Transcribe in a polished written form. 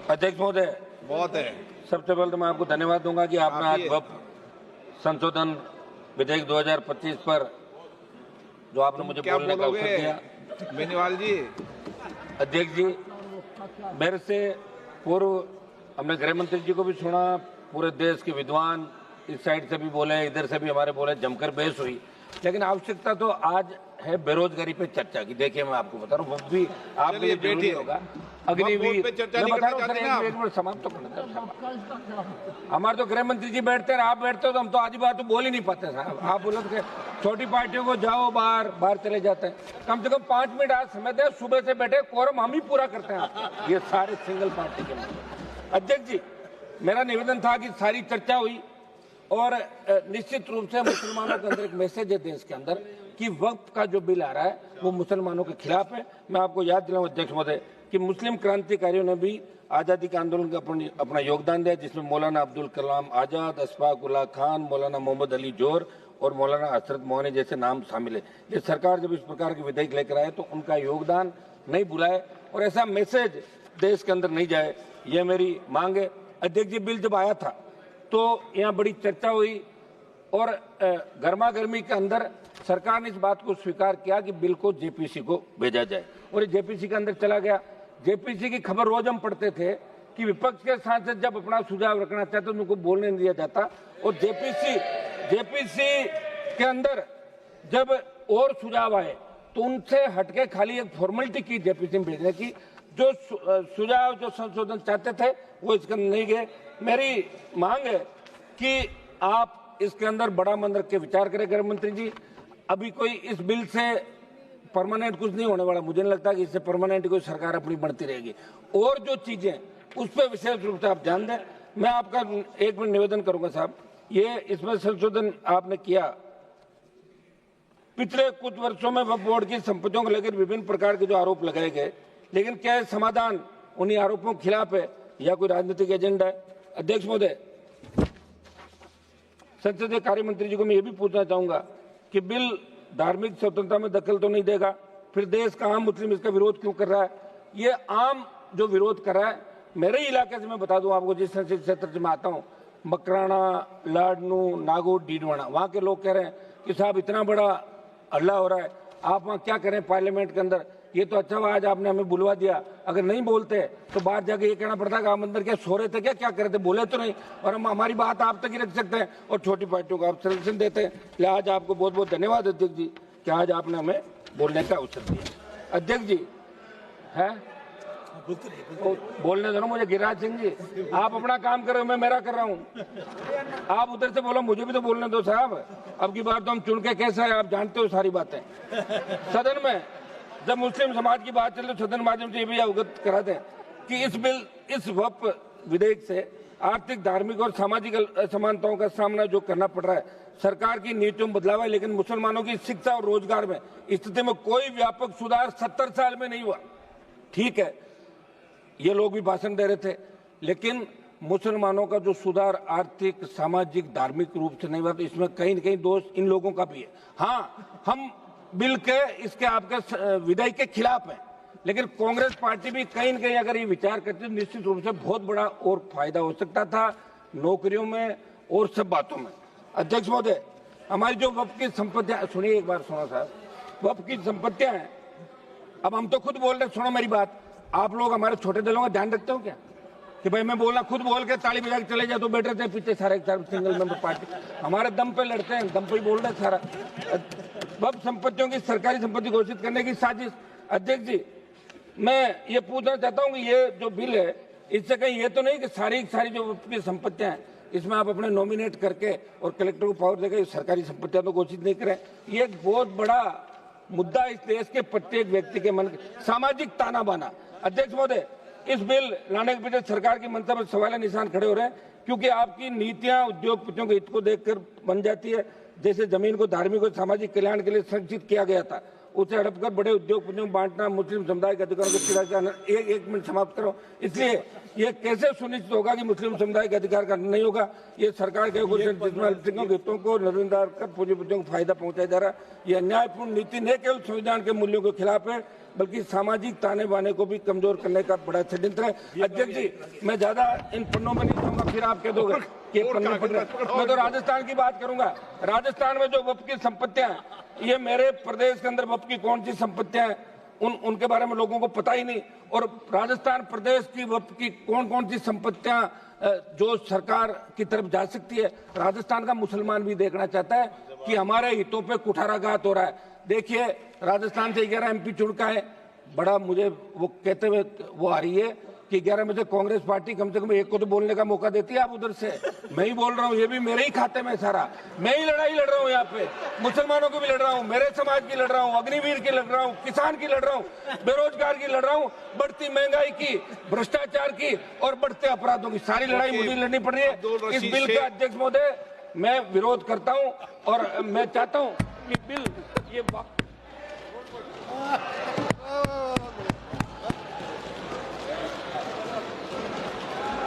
अध्यक्ष महोदय, बहुत है। सबसे पहले तो मैं आपको धन्यवाद दूंगा कि आपने आज वक्फ संशोधन विधेयक 2025 पर जो आपने मुझे बोलने का अवसर दिया। बेनीवाल जी। अध्यक्ष जी, मेरे से पूर्व हमने गृह मंत्री जी को भी सुना, पूरे देश के विद्वान इस साइड से भी बोले, इधर से भी हमारे बोले, जमकर बहस हुई। लेकिन आवश्यकता तो आज है बेरोजगारी पे चर्चा की। देखिए, मैं आपको बता रहा हूँ, वो भी आपके लिए जरूरी होगा। अग्निवीर पे चर्चा नहीं करना चाहते ना, एक मिनट समाप्त तो करना चाहिए। हमारे तो गृह मंत्री जी बैठते हैं, आप बैठते हो तो हम तो आधी बात तो बोल ही नहीं पाते साहब। आप बोलो तो छोटी पार्टियों को जाओ बाहर चले जाते हैं। कम से कम 5 मिनट आज समय दे, सुबह से बैठे, कोरम हम ही पूरा करते हैं, ये सारे सिंगल पार्टी के लोग। अध्यक्ष जी, मेरा निवेदन था कि सारी चर्चा हुई और निश्चित रूप से मुसलमानों के अंदर एक मैसेज है देश के अंदर कि वक्फ का जो बिल आ रहा है वो मुसलमानों के खिलाफ है। मैं आपको याद दिलाऊं अध्यक्ष महोदय कि मुस्लिम क्रांतिकारियों ने भी आज़ादी के आंदोलन का अपना योगदान दिया, जिसमें मौलाना अब्दुल कलाम आज़ाद, अशफाक उल्लाह खान, मौलाना मोहम्मद अली जोर और मौलाना हसरत मोहनी जैसे नाम शामिल है। ये सरकार जब इस प्रकार के विधेयक लेकर आए तो उनका योगदान नहीं भुलाए और ऐसा मैसेज देश के अंदर नहीं जाए, ये मेरी मांग है। अध्यक्ष जी, बिल जब आया था तो यहाँ बड़ी चर्चा हुई और गर्मा गर्मी के अंदर सरकार ने इस बात को स्वीकार किया कि बिल को जेपीसी को भेजा जाए और ये जेपीसी के अंदर चला गया। जेपीसी की खबर रोज हम पढ़ते थे कि विपक्ष के सांसद जब अपना सुझाव रखना चाहते तो उनको बोलने नहीं दिया जाता और जेपीसी के अंदर जब और सुझाव आए तो उनसे हटके खाली एक फॉर्मेलिटी की जेपीसी में भेजने की। जो सुझाव जो संशोधन चाहते थे वो इसके अंदर नहीं गए। मेरी मांग है कि आप इसके अंदर बड़ा मन रख के विचार करें गृह मंत्री जी। अभी कोई इस बिल से परमानेंट कुछ नहीं होने वाला, मुझे नहीं लगता कि इससे परमानेंट कोई सरकार अपनी बढ़ती रहेगी। और जो चीजें उस पर विशेष रूप से आप ध्यान दें। मैं आपका एक मिनट निवेदन करूंगा साहब, ये इसमें संशोधन आपने किया, पिछले कुछ वर्षों में वक्फ बोर्ड की संपत्तियों को लेकर विभिन्न प्रकार के जो आरोप लगाए गए, लेकिन क्या समाधान उन्हीं आरोपों के खिलाफ है या कोई राजनीतिक एजेंडा है? अध्यक्ष महोदय, संसदीय कार्य मंत्री जी को मैं ये भी पूछना चाहूंगा कि बिल धार्मिक स्वतंत्रता में दखल तो नहीं देगा, फिर देश का आम मुस्लिम इसका विरोध क्यों कर रहा है? ये आम जो विरोध कर रहा है, मेरे इलाके से मैं बता दूं आपको, जिस संसदीय क्षेत्र से मैं आता हूं, मकराना, लाडनू, नागौर, डीडवाना, वहां के लोग कह रहे हैं कि साहब इतना बड़ा हल्ला हो रहा है, आप वहां क्या करें पार्लियामेंट के अंदर? ये तो अच्छा हुआ आज आपने हमें बुलवा दिया, अगर नहीं बोलते तो बाहर जाके ये कहना पड़ता कि आप अंदर क्या सो रहे थे, क्या कर रहे थे, बोले तो नहीं। और हम हमारी बात आप तक ही रख सकते हैं और छोटी पार्टियों को आप संरक्षण देते हैं। इसलिए आज आपको बहुत बहुत धन्यवाद अध्यक्ष जी कि आज आपने हमें बोलने का अवसर दिया। अध्यक्ष जी है बोलने दो ना मुझे। गिरिराज सिंह जी, आप अपना काम कर रहे हो, मैं मेरा कर रहा हूँ। आप उधर से बोलो, मुझे भी तो बोलने दो साहब। अब की बार तो हम चुन के कैसा है आप जानते हो सारी बातें। सदन में जब मुस्लिम समाज की बात चले तो सदन माध्यम से ये भी अवगत करा दें कि इस वक्फ विधेयक से आर्थिक, धार्मिक और सामाजिक असमानताओं का सामना जो करना पड़ रहा है, सरकार की नीतियों में बदलाव है, लेकिन मुसलमानों की शिक्षा और रोजगार में स्थिति में कोई व्यापक सुधार 70 साल में नहीं हुआ। ठीक है, ये लोग भी भाषण दे रहे थे, लेकिन मुसलमानों का जो सुधार आर्थिक, सामाजिक, धार्मिक रूप से नहीं हुआ, तो इसमें कहीं न कहीं दोष इन लोगों का भी है। हाँ, हम बिल के इसके आपके विधेयक के खिलाफ है, लेकिन कांग्रेस पार्टी भी कहीं न कहीं अगर ये विचार करती तो निश्चित रूप से बहुत बड़ा और फायदा हो सकता था नौकरियों में और सब बातों में। अध्यक्ष महोदय, हमारी जो वक्फ की संपत्तियां, सुनिए एक बार, सुनो साहब, वक्फ की संपत्तियां हैं, अब हम तो खुद बोल रहे, सुनो मेरी बात, आप लोग हमारे छोटे दलों का ध्यान रखते हो क्या कि भाई मैं बोलना, खुद बोल के ताली बजा के चले जाए तो बैठ रहे थे पीछे सारे सिंगल मेंबर पार्टी, हमारे दम पे लड़ते हैं, दम पे ही बोल रहे हैं सारा। वक्फ संपत्तियों की सरकारी संपत्ति घोषित करने की साजिश। अध्यक्ष जी, मैं ये पूछना चाहता हूँ कि ये जो बिल है, इससे कहीं ये तो नहीं कि सारी जो वक्फ की संपत्तियां हैं इसमें आप अपने नॉमिनेट करके और कलेक्टर को पावर देकर सरकारी संपत्तियां तो घोषित नहीं करें? ये एक बहुत बड़ा मुद्दा इस देश के प्रत्येक व्यक्ति के मन, सामाजिक ताना बाना। अध्यक्ष महोदय, इस बिल लाने के पीछे सरकार की मंशा पर सवाल निशान खड़े हो रहे हैं, क्योंकि आपकी नीतियां उद्योगपतियों के हित को देखकर बन जाती है। जैसे जमीन को धार्मिक और सामाजिक कल्याण के लिए संरक्षित किया गया था, उसे हड़पकर बड़े उद्योगपतियों को बांटना, मुस्लिम समुदाय के अधिकारों को एक मिनट समाप्त करो। इसलिए ये कैसे सुनिश्चित होगा कि मुस्लिम समुदाय के अधिकार का नहीं होगा? ये सरकार के घोषित अल्पसंख्यकों के हितों को नजरअंदाज कर पूंजीपतियों को फायदा पहुंचाया जा रहा है। ये अन्यायपूर्ण नीति न केवल संविधान के मूल्यों के खिलाफ है, बल्कि सामाजिक ताने बाने को भी कमजोर करने का बड़ा षड्यंत्र है। अध्यक्ष जी, मैं ज्यादा इन पन्नों में नहीं जाऊंगा, फिर आप कह दोगे कि पन्ने पढ़ रहे। मैं तो राजस्थान की बात करूंगा। राजस्थान में जो वक्फ की संपत्तियां, ये मेरे प्रदेश के अंदर वक्फ की कौन सी संपत्तियां हैं उनके बारे में लोगों को पता ही नहीं। और राजस्थान प्रदेश की वक्फ की कौन कौन सी संपत्तियां जो सरकार की तरफ जा सकती है, राजस्थान का मुसलमान भी देखना चाहता है कि हमारे हितों पे कुठाराघात हो रहा है। देखिए, राजस्थान से 11 MP चुन का है। बड़ा मुझे वो कहते हुए वो आ रही है कि 11 में से कांग्रेस पार्टी कम से कम एक को तो बोलने का मौका देती है। आप उधर से, मैं ही बोल रहा हूँ, ये भी मेरे ही खाते में सारा, मैं ही लड़ाई लड़ रहा हूँ यहाँ पे। मुसलमानों की भी लड़ रहा हूँ, मेरे समाज की लड़ रहा हूँ, अग्निवीर की लड़ रहा हूँ, किसान की लड़ रहा हूँ, बेरोजगार की लड़ रहा हूँ, बढ़ती महंगाई की, भ्रष्टाचार की और बढ़ते अपराधों की सारी लड़ाई मुझे लड़नी पड़ रही है। इस बिल का अध्यक्ष महोदय मैं विरोध करता हूँ और मैं चाहता हूँ कि बिल ये